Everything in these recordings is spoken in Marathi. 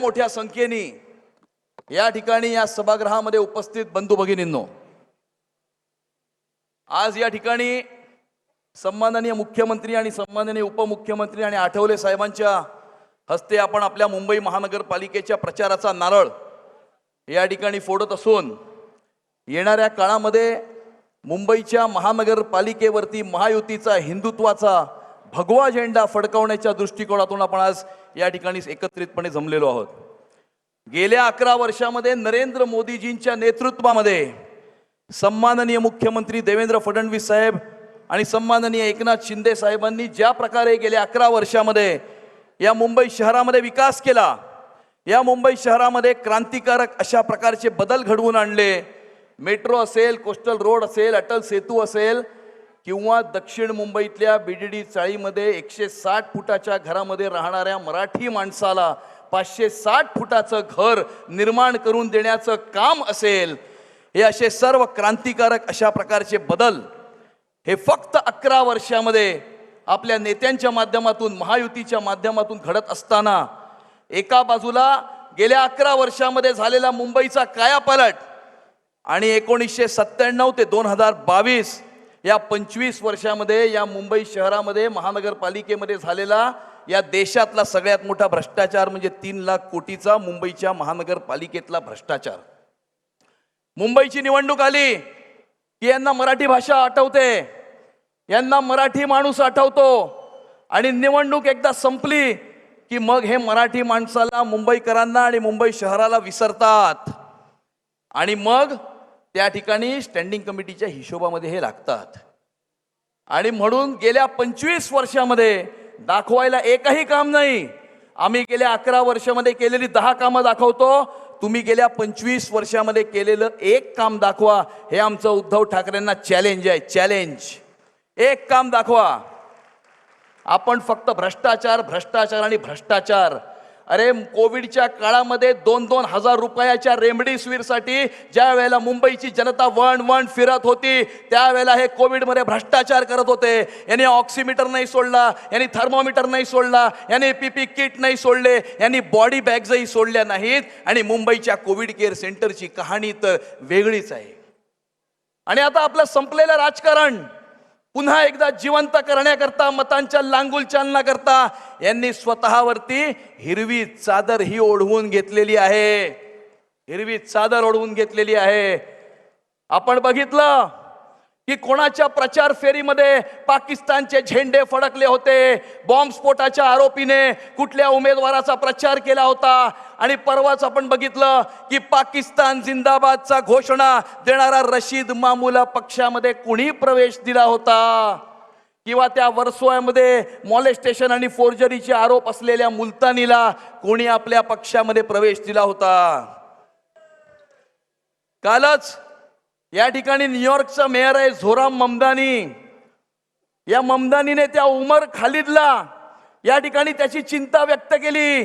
मोठ्या संख्येने या ठिकाणी या सभागृहामध्ये उपस्थित बंधू भगिनींनो, आज या ठिकाणी सन्माननीय मुख्यमंत्री आणि सन्माननीय उपमुख्यमंत्री आणि आठवले साहेबांच्या हस्ते आपण आपल्या मुंबई महानगरपालिकेच्या प्रचाराचा नारळ या ठिकाणी फोडत असून येणाऱ्या काळामध्ये मुंबईच्या महानगरपालिकेवरती महायुतीचा हिंदुत्वाचा भगवा झेंडा फडकवण्याच्या दृष्टिकोनातून आपण आज या ठिकाणी एकत्रितपणे जमलेलो आहोत। गेल्या 11 वर्षामध्ये नरेंद्र मोदीजींच्या नेतृत्वामध्ये सन्माननीय मुख्यमंत्री देवेंद्र फडणवीस साहेब आणि सन्माननीय एकनाथ शिंदे साहेबांनी ज्या प्रकारे गेल्या 11 वर्षामध्ये या मुंबई शहरामध्ये विकास केला, या मुंबई शहरामध्ये क्रांतिकारक अशा प्रकारचे बदल घडवून आणले। मेट्रो असेल, कोस्टल रोड असेल, अटल सेतू असेल किंवा दक्षिण मुंबईतल्या बीडीडी चाळीमध्ये 160 फुटाच्या घरामध्ये राहणाऱ्या मराठी माणसाला 560 फुटाचं घर निर्माण करून देण्याचं काम असेल, हे असे सर्व क्रांतिकारक अशा प्रकारचे बदल हे फक्त 11 वर्षामध्ये आपल्या नेत्यांच्या माध्यमातून, महायुतीच्या माध्यमातून घडत असताना एका बाजूला गेल्या 11 वर्षामध्ये झालेला मुंबईचा कायापालट आणि 1997 ते 2022 या 25 वर्षामध्ये या मुंबई शहरामध्ये महानगरपालिकेमध्ये झालेला या देशातला सगळ्यात मोठा भ्रष्टाचार म्हणजे 3 लाख कोटीचा मुंबईच्या महानगरपालिकेतला भ्रष्टाचार। मुंबईची निवडणूक आली की यांना मराठी भाषा आठवते, यांना मराठी माणूस आठवतो आणि निवडणूक एकदा संपली की मग हे मराठी माणसाला, मुंबईकरांना आणि मुंबई शहराला विसरतात आणि मग त्या ठिकाणी स्टँडिंग कमिटीच्या हिशोबामध्ये हे लागतात। आणि म्हणून गेल्या 25 वर्षामध्ये दाखवायला एकही काम नाही। आम्ही गेल्या 11 वर्षामध्ये केलेली 10 कामं दाखवतो, तुम्ही गेल्या 25 वर्षामध्ये केलेलं एक काम दाखवा, हे आमचं उद्धव ठाकरेंना चॅलेंज आहे। चॅलेंज, एक काम दाखवा। आपण फक्त भ्रष्टाचार, भ्रष्टाचार आणि भ्रष्टाचार। अरे कोविडच्या काळामध्ये 2-2 हजार रुपयाच्या रेमडेसिवीरसाठी ज्या वेळेला मुंबईची जनता वण फिरत होती त्यावेळेला हे कोविडमध्ये भ्रष्टाचार करत होते। यांनी ऑक्सिमीटर नाही सोडला, यांनी थर्मोमीटर नाही सोडला, यांनी पीपी किट नाही सोडले, यांनी बॉडी बॅग्सही सोडल्या नाहीत आणि मुंबईच्या कोविड केअर सेंटरची कहाणी तर वेगळीच आहे। आणि आता आपलं संपलेलं राजकारण पुन्हा एकदा जिवंत करण्याकरता, मतांच्या लांगुल चालना करता यांनी स्वतःवरती हिरवी चादर ही ओढवून घेतलेली आहे, हिरवी चादर ओढवून घेतलेली आहे। आपण बघितलं की कोणाच्या प्रचार फेरीमध्ये पाकिस्तानचे झेंडे फडकले होते, बॉम्बस्फोटाच्या आरोपीने कुठल्या उमेदवाराचा प्रचार केला होता आणि परवाच आपण बघितलं की पाकिस्तान जिंदाबादचा घोषणा देणारा रशीद मामूला पक्षामध्ये कुणी प्रवेश दिला होता किंवा त्या वर्सोयामध्ये मॉलेस्टेशन आणि फोर्जरीचे आरोप असलेल्या मुलतानीला कोणी आपल्या पक्षामध्ये प्रवेश दिला होता। कालच या ठिकाणी न्यूयॉर्कचा मेयर आहे झोराम ममदानी, या ममदानीने त्या उमर खालिदला या ठिकाणी त्याची चिंता व्यक्त केली।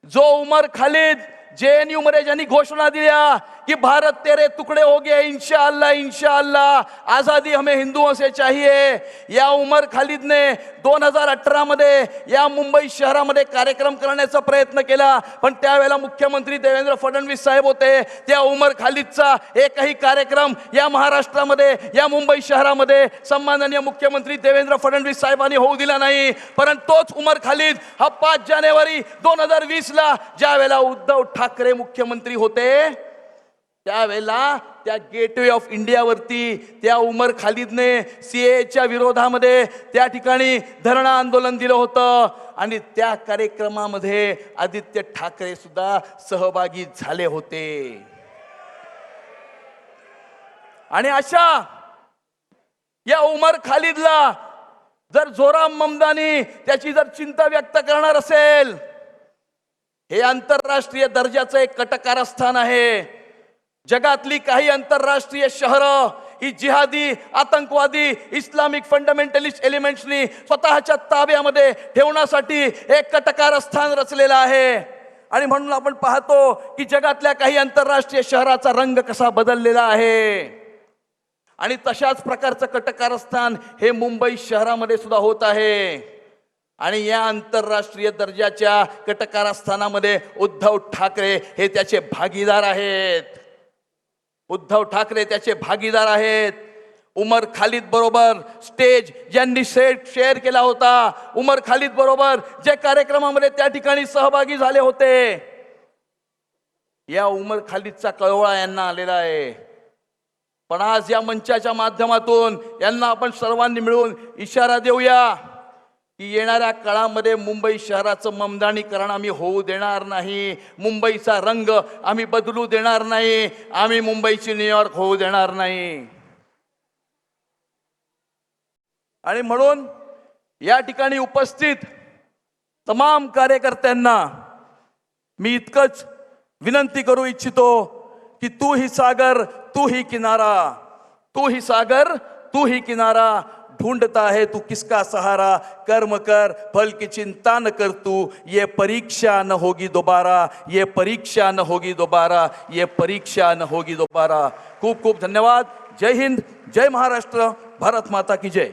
जो उमर खालिद जेएनयू मध्ये ज्यांनी घोषणा दिल्या कि भारत तेरे टुकड़े हो गए, इंशाअल्लाह इंशाअल्लाह आजादी हमें हिंदुओं से चाहिए, या उमर खालिद ने 2018 मध्ये या मुंबई शहरामध्ये कार्यक्रम करण्याचा प्रयत्न केला, पण त्यावेळेला मुख्यमंत्री देवेंद्र फडणवीस साहेब होते। त्या उमर खालिदचा एकही कार्यक्रम या महाराष्ट्रामध्ये, या मुंबई शहरामध्ये सन्माननीय मुख्यमंत्री देवेंद्र फडणवीस साहेबांनी होऊ दिला नाही। परंतु तोच उमर खालिद हा 5 जानेवारी 2020 ला ज्या वेळेला उद्धव ठाकरे मुख्यमंत्री होते त्यावेळेला त्या गेटवे ऑफ इंडियावरती त्या उमर खालिदने सीएच्या विरोधामध्ये त्या ठिकाणी धरणं आंदोलन दिलं होतं आणि त्या कार्यक्रमामध्ये आदित्य ठाकरे सुद्धा सहभागी झाले होते। आणि अशा या उमर खालिदला जर झोराम ममदानी त्याची जर चिंता व्यक्त करणार असेल, हे आंतरराष्ट्रीय दर्जाचं एक कटकारस्थान आहे। जगातली काही आंतरराष्ट्रीय शहरं ही जिहादी, आतंकवादी, इस्लामिक फंडामेंटलिस्ट एलिमेंट्सनी स्वतःच्या ताब्यामध्ये ठेवण्यासाठी एक कटकारस्थान रचलेलं आहे। आणि म्हणून आपण पाहतो की जगातल्या काही आंतरराष्ट्रीय शहराचा रंग कसा बदललेला आहे आणि तशाच प्रकारचं कटकारस्थान हे मुंबई शहरामध्ये सुद्धा होत आहे। आणि या आंतरराष्ट्रीय दर्जाच्या कटकारस्थानामध्ये उद्धव ठाकरे हे त्याचे भागीदार आहेत. उद्धव ठाकरे त्याचे भागीदार आहेत. उमर खालिद बरोबर स्टेज ज्यांनी शेअर केला होता, उमर खालिद बरोबर जे कार्यक्रमामध्ये त्या ठिकाणी सहभागी झाले होते, या उमर खालिदचा कळवळा यांना आलेला आहे. पण आज या मंचाच्या माध्यमातून यांना आपण सर्वांनी मिळून इशारा देऊया की येणाऱ्या काळामध्ये मुंबई शहराचं ममदानीकरण आम्ही होऊ देणार नाही. मुंबईचा रंग आम्ही बदलू देणार नाही. आम्ही मुंबईची न्यूयॉर्क होऊ देणार नाही. आणि म्हणून या ठिकाणी उपस्थित तमाम कार्यकर्त्यांना मी इतकंच विनंती करू इच्छितो की तू ही सागर तू ही किनारा, तू ही सागर तू ही किनारा, ढूंढता है तू किसका सहारा, कर्म कर फल की चिंता न कर तू, ये परीक्षा न होगी दोबारा, ये परीक्षा न होगी दोबारा, ये परीक्षा न होगी दोबारा. खूप खूप धन्यवाद. जय हिंद, जय महाराष्ट्र, भारत माता की जय.